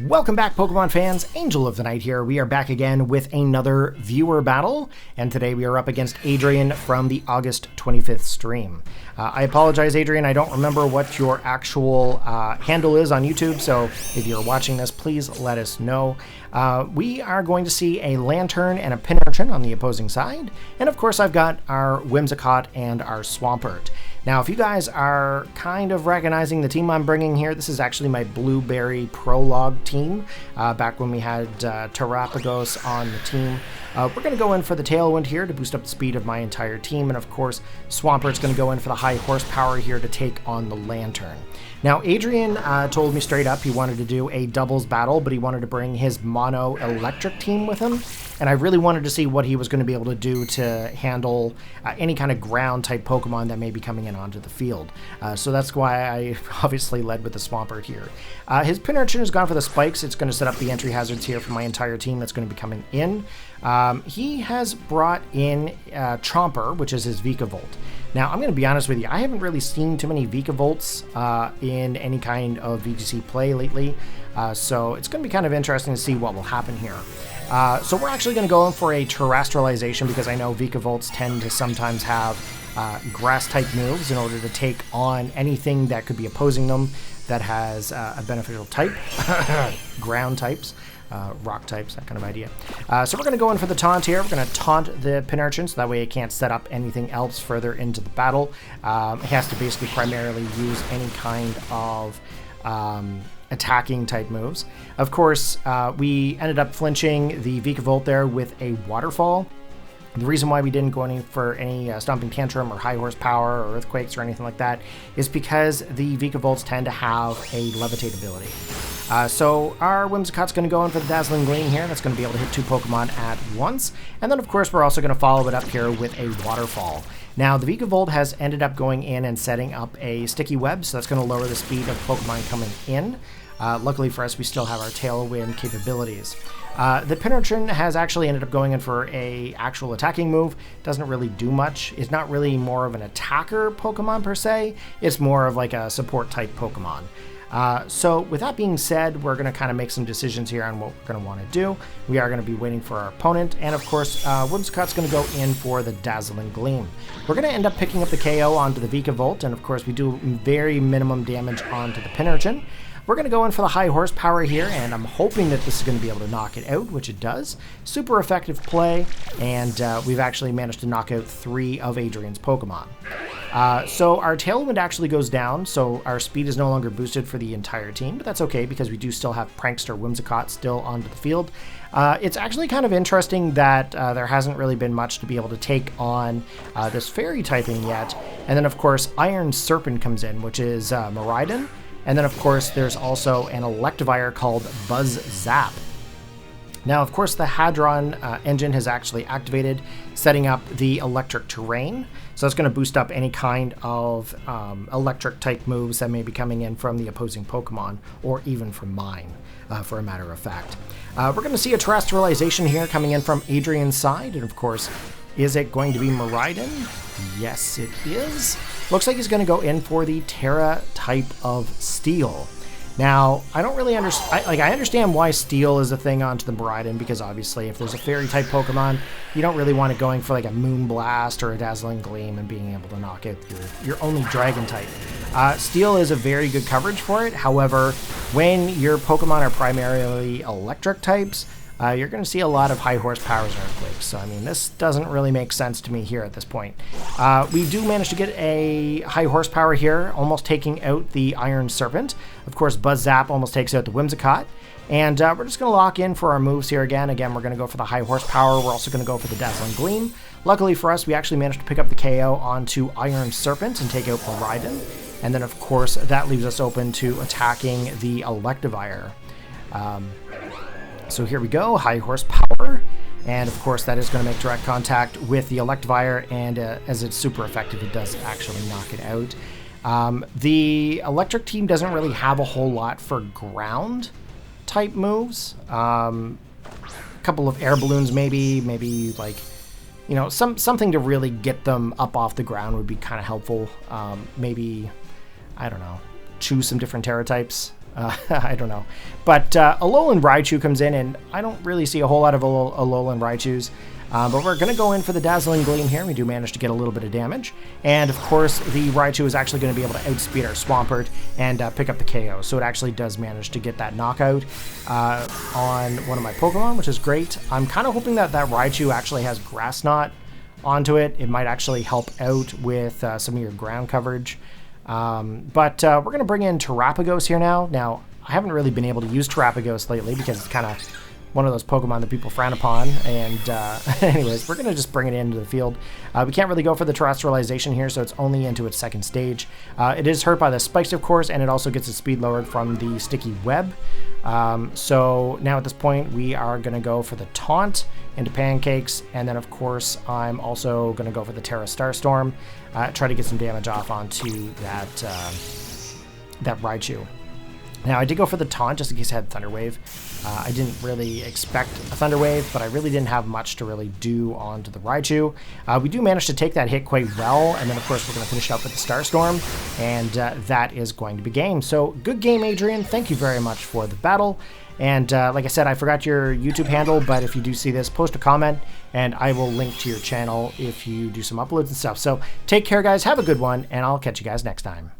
Welcome back, Pokemon fans. Angel of the Night here. We are back again with another viewer battle, and today we are up against Adrian from the August 25th stream. I apologize, Adrian. I don't remember what your actual handle is on YouTube, so if you're watching this, please let us know. We are going to see a Lantern and a Pinarchin on the opposing side, and of course I've got our Whimsicott and our Swampert. Now, if you guys are kind of recognizing the team I'm bringing here, this is actually my Blueberry Prologue team, back when we had Terrapagos on the team. We're going to go in for the Tailwind here to boost up the speed of my entire team, and of course, Swampert's going to go in for the high horsepower here to take on the Lantern. Now, Adrian told me straight up he wanted to do a doubles battle, but he wanted to bring his mono electric team with him, and I really wanted to see what he was going to be able to do to handle any kind of ground type Pokemon that may be coming in onto the field. So that's why I obviously led with the Swampert here. His Pinarchin has gone for the spikes. It's going to set up the entry hazards here for my entire team that's going to be coming in. He has brought in Chomper, which is his Vikavolt. Now, I'm going to be honest with you, I haven't really seen too many Vikavolts in any kind of VGC play lately, so it's going to be kind of interesting to see what will happen here. So we're actually going to go in for a Terrestrialization because I know Vikavolts tend to sometimes have grass-type moves in order to take on anything that could be opposing them that has a beneficial type, ground types. Rock types, that kind of idea. So we're going to go in for the taunt here. We're going to taunt the Pinarchin so that way it can't set up anything else further into the battle. It has to basically primarily use any kind of attacking type moves. Of course, we ended up flinching the Vikavolt there with a Waterfall. The reason why we didn't go in for any Stomping Tantrum or High Horsepower or Earthquakes or anything like that is because the Vikavolts tend to have a Levitate ability. So our Whimsicott's going to go in for the Dazzling Gleam here. That's going to be able to hit two Pokemon at once. And then, of course, we're also going to follow it up here with a Waterfall. Now, the Vikavolt has ended up going in and setting up a Sticky Web, so that's going to lower the speed of Pokemon coming in. Luckily for us, we still have our Tailwind capabilities. The Pinarchin has actually ended up going in for a actual attacking move. Doesn't really do much. It's not really more of an attacker Pokemon per se. It's more of like a support type Pokemon. So with that being said, we're going to kind of make some decisions here on what we're going to want to do. We are going to be waiting for our opponent, and of course, Whimsicott's going to go in for the Dazzling Gleam. We're going to end up picking up the KO onto the Vikavolt, and of course, we do very minimum damage onto the Pinarchin. We're going to go in for the high horsepower here, and I'm hoping that this is going to be able to knock it out, which it does. Super effective play, and we've actually managed to knock out 3 of Adrian's Pokemon. So our Tailwind actually goes down, so our speed is no longer boosted for the entire team, but that's okay because we do still have Prankster Whimsicott still onto the field. It's actually kind of interesting that there hasn't really been much to be able to take on this Fairy typing yet. And then, of course, Iron Serpent comes in, which is Miraidon. And then, of course, there's also an Electivire called Buzz Zap. Now, of course, the Hadron engine has actually activated, setting up the electric terrain. So it's going to boost up any kind of electric-type moves that may be coming in from the opposing Pokemon, or even from mine, for a matter of fact. We're going to see a Terrestrialization here coming in from Adrian's side, and of course, is it going to be Miraidon? Yes, it is. Looks like he's going to go in for the Terra type of Steel. Now, I don't really understand. I understand why Steel is a thing onto the Miraidon, because obviously, if there's a Fairy type Pokemon, you don't really want it going for like a Moonblast or a Dazzling Gleam and being able to knock out your only Dragon type. Steel is a very good coverage for it. However, when your Pokemon are primarily Electric types, you're going to see a lot of high horsepower Earthquakes. So, I mean, this doesn't really make sense to me here at this point. We do manage to get a high horsepower here, almost taking out the Iron Serpent. Of course, Buzz Zap almost takes out the Whimsicott. And we're just going to lock in for our moves here again. Again, we're going to go for the high horsepower. We're also going to go for the Dazzling Gleam. Luckily for us, we actually managed to pick up the KO onto Iron Serpent and take out Miraidon. And then, of course, that leaves us open to attacking the Electivire. So here we go, high horsepower, and of course that is going to make direct contact with the Electivire, and as it's super effective, it does actually knock it out. The electric team doesn't really have a whole lot for ground type moves. A couple of air balloons maybe like, you know, something to really get them up off the ground would be kind of helpful. Maybe, I don't know, choose some different Terra types. I don't know. But Alolan Raichu comes in, and I don't really see a whole lot of Alolan Raichus. But we're going to go in for the Dazzling Gleam here. We do manage to get a little bit of damage. And, of course, the Raichu is actually going to be able to outspeed our Swampert and pick up the KO. So it actually does manage to get that knockout on one of my Pokemon, which is great. I'm kind of hoping that that Raichu actually has Grass Knot onto it. It might actually help out with some of your ground coverage. But we're going to bring in Terapagos here now. Now, I haven't really been able to use Terapagos lately because it's kind of one of those Pokemon that people frown upon. And anyways, we're going to just bring it into the field. We can't really go for the terrestrialization here, so it's only into its second stage. It is hurt by the spikes, of course, and it also gets its speed lowered from the sticky web. So now at this point, we are going to go for the Taunt into Pancakes, and then, of course, I'm also going to go for the Terra Starstorm, try to get some damage off onto that, that Raichu. Now, I did go for the Taunt just in case I had Thunder Wave. I didn't really expect a Thunder Wave, but I really didn't have much to really do onto the Raichu. We do manage to take that hit quite well, and then, of course, we're going to finish up with the Starstorm, and that is going to be game. So, good game, Adrian. Thank you very much for the battle. And like I said, I forgot your YouTube handle, but if you do see this, post a comment, and I will link to your channel if you do some uploads and stuff. So, take care, guys. Have a good one, and I'll catch you guys next time.